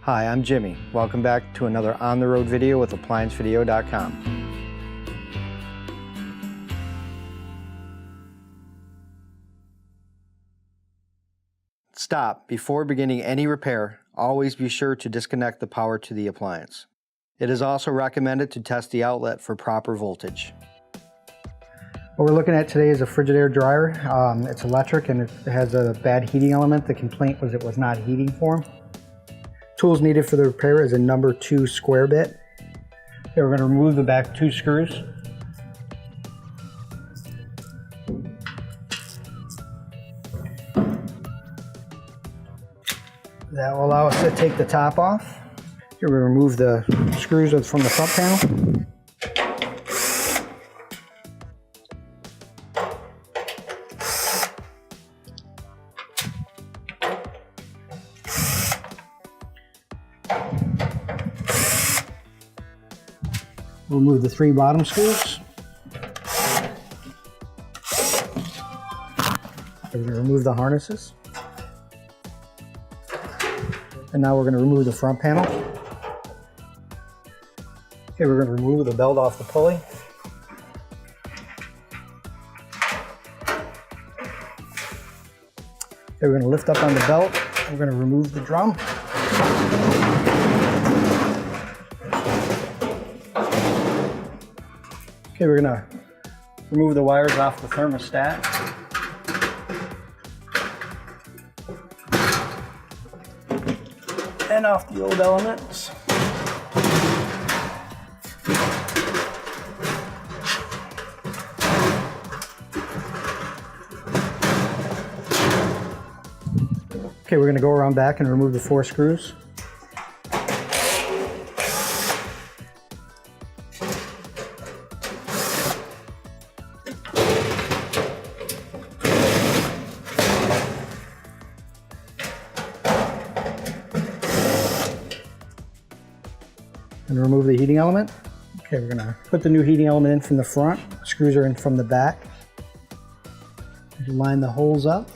Hi, I'm Jimmy. Welcome back to another on-the-road video with ApplianceVideo.com. Stop. Before beginning any repair, always be sure to disconnect the power to the appliance. It is also recommended to test the outlet for proper voltage. What we're looking at today is a Frigidaire dryer. It's electric and it has a bad heating element. The complaint was it was not heating for them. Tools needed for the repair is a number 2 square bit. Okay, we're going to remove the back 2 screws. That will allow us to take the top off. Here we remove the screws from the front panel. Remove the 3 bottom screws. We're going to remove the harnesses. And now we're going to remove the front panel. Okay, we're going to remove the belt off the pulley. Okay, we're going to lift up on the belt. We're going to remove the drum. Okay, we're going to remove the wires off the thermostat. And off the old elements. Okay, we're going to go around back and remove the 4 screws. And remove the heating element. Okay, we're gonna put the new heating element in from the front. Screws are in from the back. Line the holes up.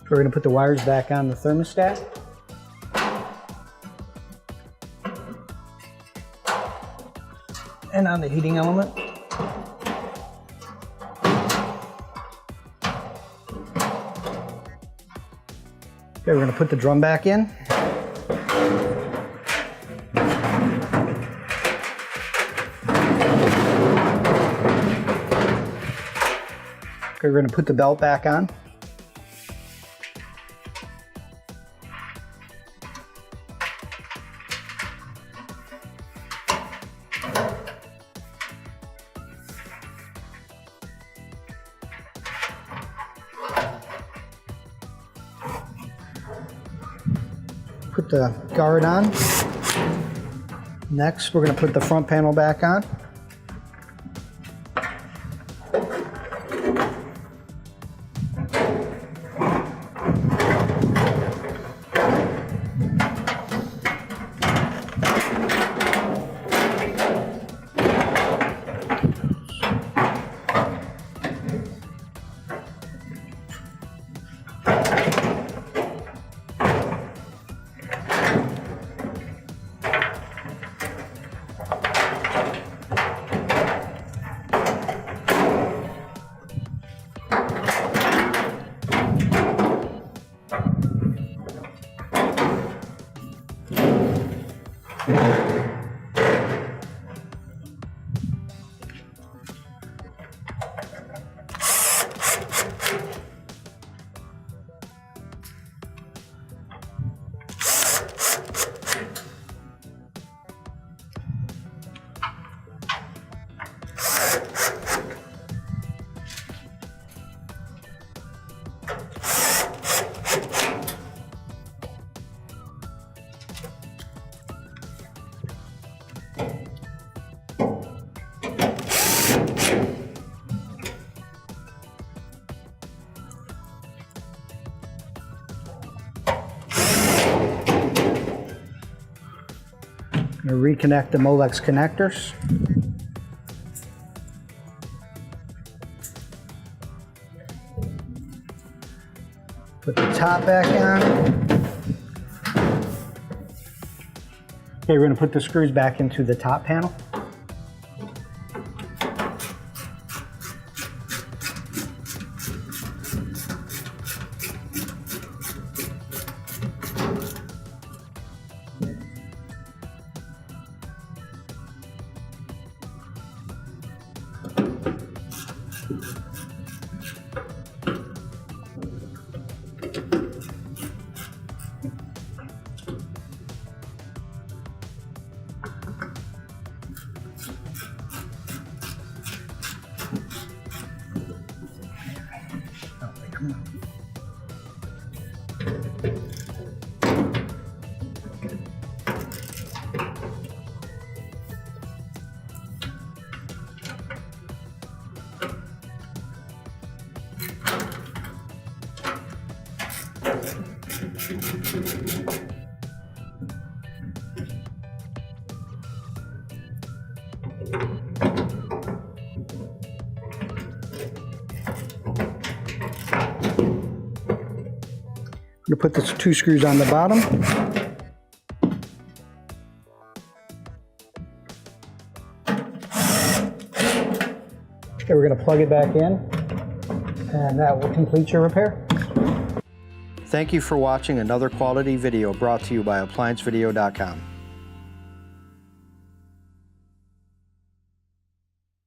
We're going to put the wires back on the thermostat. And on the heating element. Okay, we're going to put the drum back in. Okay, we're going to put the belt back on. Put the guard on. Next, we're going to put the front panel back on. I'm going to reconnect the Molex connectors. Put the top back on. Okay, we're going to put the screws back into the top panel. You put the 2 screws on the bottom. Okay, we're going to plug it back in, and that will complete your repair. Thank you for watching another quality video brought to you by ApplianceVideo.com.